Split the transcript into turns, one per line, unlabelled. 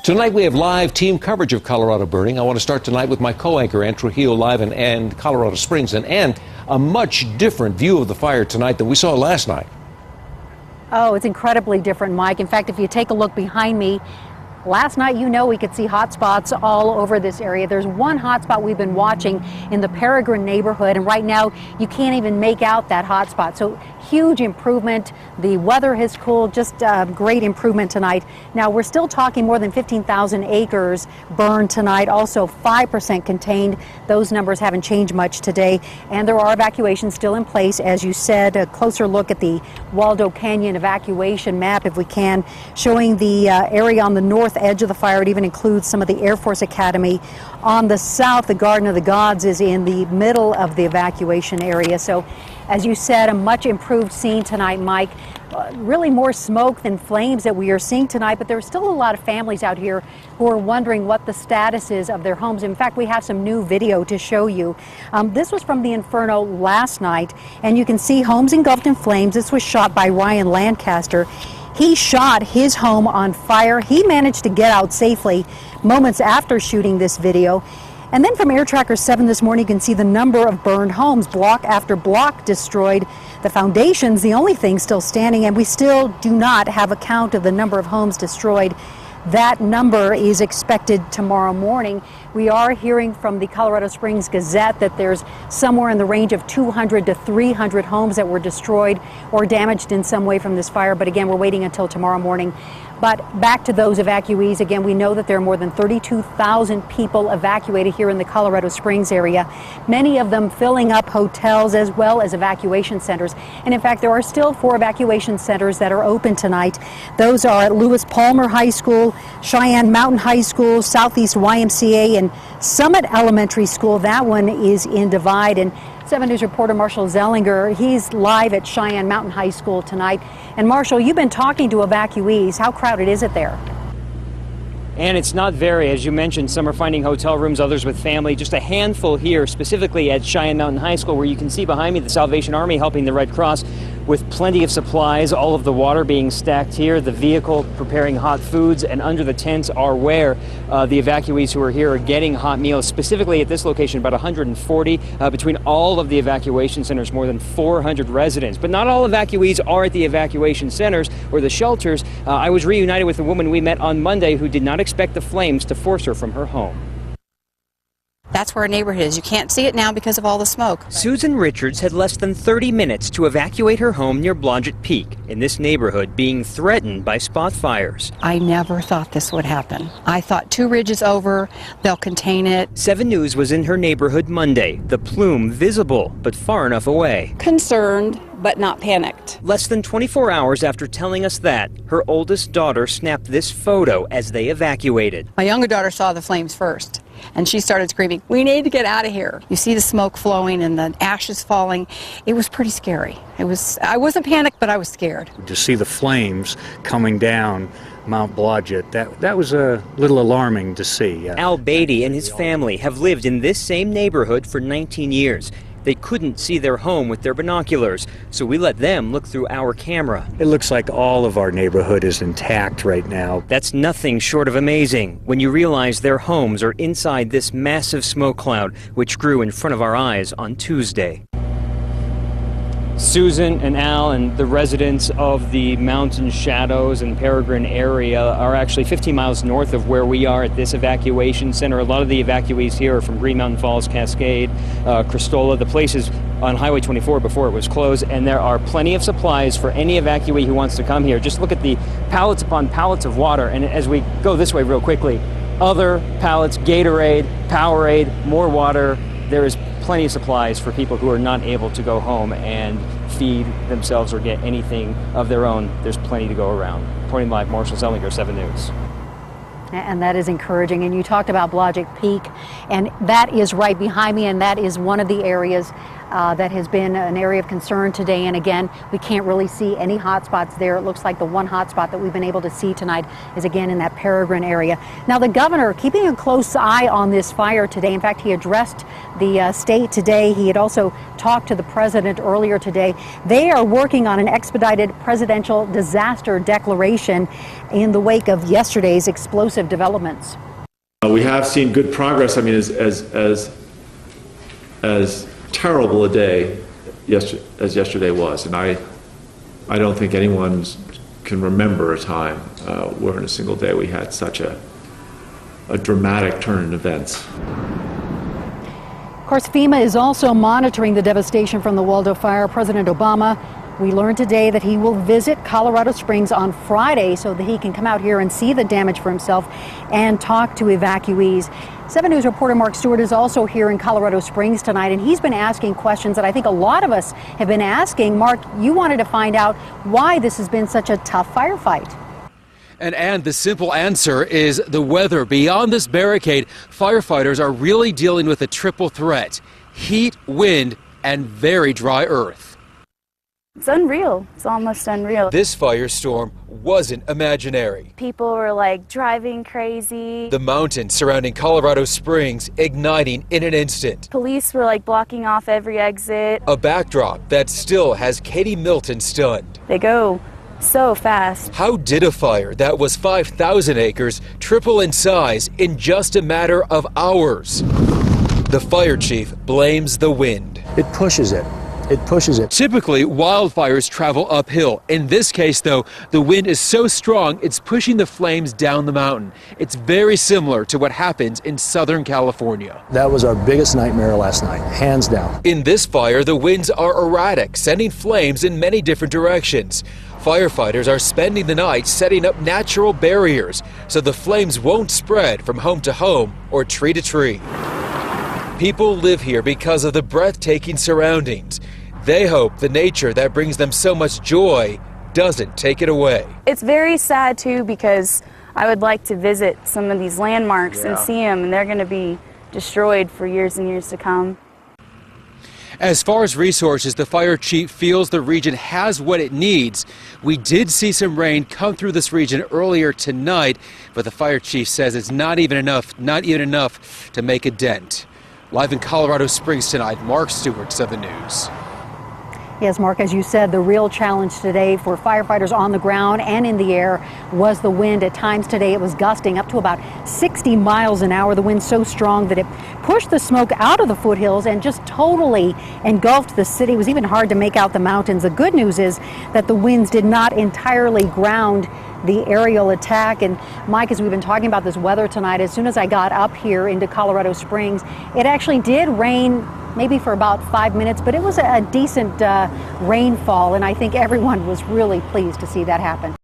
Tonight we have live team coverage of Colorado burning. I want to start tonight with my co-anchor, Ann Trujillo, live in Colorado Springs. And a much different view of the fire tonight than we saw last night.
Oh, it's incredibly different, Mike. In fact, if you take a look behind me, last night, we could see hot spots all over this area. There's one hot spot we've been watching in the Peregrine neighborhood, and right now you can't even make out that hot spot. So huge improvement. The weather has cooled, just great improvement tonight. Now we're still talking more than 15,000 acres burned tonight, also 5% contained. Those numbers haven't changed much today, and there are evacuations still in place. As you said, a closer look at the Waldo Canyon evacuation map, if we can, showing the area on the north edge of the fire. It even includes some of the Air Force Academy. On the south, the Garden of the Gods is in the middle of the evacuation area. So, as you said, a much improved scene tonight, Mike. Really more smoke than flames that we are seeing tonight, but there are still a lot of families out here who are wondering what the status is of their homes. In fact, we have some new video to show you. This was from the Inferno last night, and you can see homes engulfed in flames. This was shot by Ryan Lancaster. He shot his home on fire. He managed to get out safely moments after shooting this video. And then from Air Tracker 7 this morning, you can see the number of burned homes, block after block destroyed. The foundation's the only thing still standing, and we still do not have a count of the number of homes destroyed. That number is expected tomorrow morning. We are hearing from the Colorado Springs Gazette that there's somewhere in the range of 200 to 300 homes that were destroyed or damaged in some way from this fire. But again, we're waiting until tomorrow morning. But back to those evacuees, again, we know that there are more than 32,000 people evacuated here in the Colorado Springs area, many of them filling up hotels as well as evacuation centers. And in fact, there are still 4 evacuation centers that are open tonight. Those are at Lewis Palmer High School, Cheyenne Mountain High School, Southeast YMCA, and Summit Elementary School. That one is in Divide. And 7 News reporter Marshall Zellinger, he's live at Cheyenne Mountain High School tonight. And Marshall, you've been talking to evacuees. How crowded is it there?
And it's not very, as you mentioned, some are finding hotel rooms, others with family. Just a handful here, specifically at Cheyenne Mountain High School, where you can see behind me the Salvation Army helping the Red Cross with plenty of supplies, all of the water being stacked here, the vehicle preparing hot foods, and under the tents are where the evacuees who are here are getting hot meals. Specifically at this location, about 140. Between all of the evacuation centers, more than 400 residents. But not all evacuees are at the evacuation centers or the shelters. I was reunited with a woman we met on Monday who did not expect the flames to force her from her home.
That's where our neighborhood is. You can't see it now because of all the smoke.
Susan Richards had less than 30 minutes to evacuate her home near Blodgett Peak, in this neighborhood being threatened by spot fires.
I never thought this would happen. I thought 2 ridges over, they'll contain it.
7 News was in her neighborhood Monday, the plume visible, but far enough away.
Concerned, but not panicked.
Less than 24 hours after telling us that, her oldest daughter snapped this photo as they evacuated.
My younger daughter saw the flames first, and she started screaming, "We need to get out of here." You see the smoke flowing and the ashes falling. It was pretty scary. I wasn't panicked, but I was scared.
To see the flames coming down Mount Blodgett, that was a little alarming to see.
Al Beatty and his family have lived in this same neighborhood for 19 years. They couldn't see their home with their binoculars, so we let them look through our camera.
It looks like all of our neighborhood is intact right now.
That's nothing short of amazing when you realize their homes are inside this massive smoke cloud, which grew in front of our eyes on Tuesday. Susan and Al and the residents of the Mountain Shadows and Peregrine area are actually 15 miles north of where we are at this evacuation center. A lot of the evacuees here are from Green Mountain Falls, Cascade, Cristola. The place is on Highway 24 before it was closed, and there are plenty of supplies for any evacuee who wants to come here. Just look at the pallets upon pallets of water, and as we go this way real quickly, other pallets, Gatorade, Powerade, more water. There is plenty of supplies for people who are not able to go home and feed themselves or get anything of their own. There's plenty to go around. Reporting live, Marshall Zellinger, 7 News.
And that is encouraging. And you talked about Blodgett Peak, and that is right behind me, and that is one of the areas that has been an area of concern today. And again, we can't really see any hot spots there. It looks like the one hot spot that we've been able to see tonight is again in that Peregrine area. Now, the governor keeping a close eye on this fire today. In fact, he addressed the state today. He had also talked to the president earlier today. They are working on an expedited presidential disaster declaration. in the wake of yesterday's explosive developments.
We have seen good progress. I mean, as terrible a day as yesterday was, and I don't think anyone can remember a time where in a single day we had such a dramatic turn in events.
Of course, FEMA is also monitoring the devastation from the Waldo fire. President Obama, we learned today that he will visit Colorado Springs on Friday so that he can come out here and see the damage for himself and talk to evacuees. 7 News reporter Mark Stewart is also here in Colorado Springs tonight, and he's been asking questions that I think a lot of us have been asking. Mark, you wanted to find out why this has been such a tough firefight.
And the simple answer is the weather. Beyond this barricade, firefighters are really dealing with a triple threat: heat, wind, and very dry earth.
It's unreal. It's almost unreal.
This firestorm wasn't imaginary.
People were like driving crazy.
The mountains surrounding Colorado Springs igniting in an instant.
Police were like blocking off every exit.
A backdrop that still has Katie Milton stunned.
They go so fast.
How did a fire that was 5,000 acres triple in size in just a matter of hours? The fire chief blames the wind.
It pushes it. It pushes it.
Typically, wildfires travel uphill. In this case, though, the wind is so strong it's pushing the flames down the mountain. It's very similar to what happens in Southern California.
That was our biggest nightmare last night, hands down.
In this fire, the winds are erratic, sending flames in many different directions. Firefighters are spending the night setting up natural barriers so the flames won't spread from home to home or tree to tree. People live here because of the breathtaking surroundings. They hope the nature that brings them so much joy doesn't take it away.
It's very sad too, because I would like to visit some of these landmarks and see them, and they're going to be destroyed for years and years to come.
As far as resources, the fire chief feels the region has what it needs. We did see some rain come through this region earlier tonight, but the fire chief says it's not even enough to make a dent. Live in Colorado Springs tonight, Mark Stewart, 7 News.
Yes, Mark, as you said, the real challenge today for firefighters on the ground and in the air was the wind. At times today it was gusting up to about 60 miles an hour. The wind so strong that it pushed the smoke out of the foothills and just totally engulfed the city. It was even hard to make out the mountains. The good news is that the winds did not entirely ground the aerial attack. And Mike, as we've been talking about this weather tonight, as soon as I got up here into Colorado Springs, it actually did rain maybe for about 5 minutes, but it was a decent rainfall, and I think everyone was really pleased to see that happen.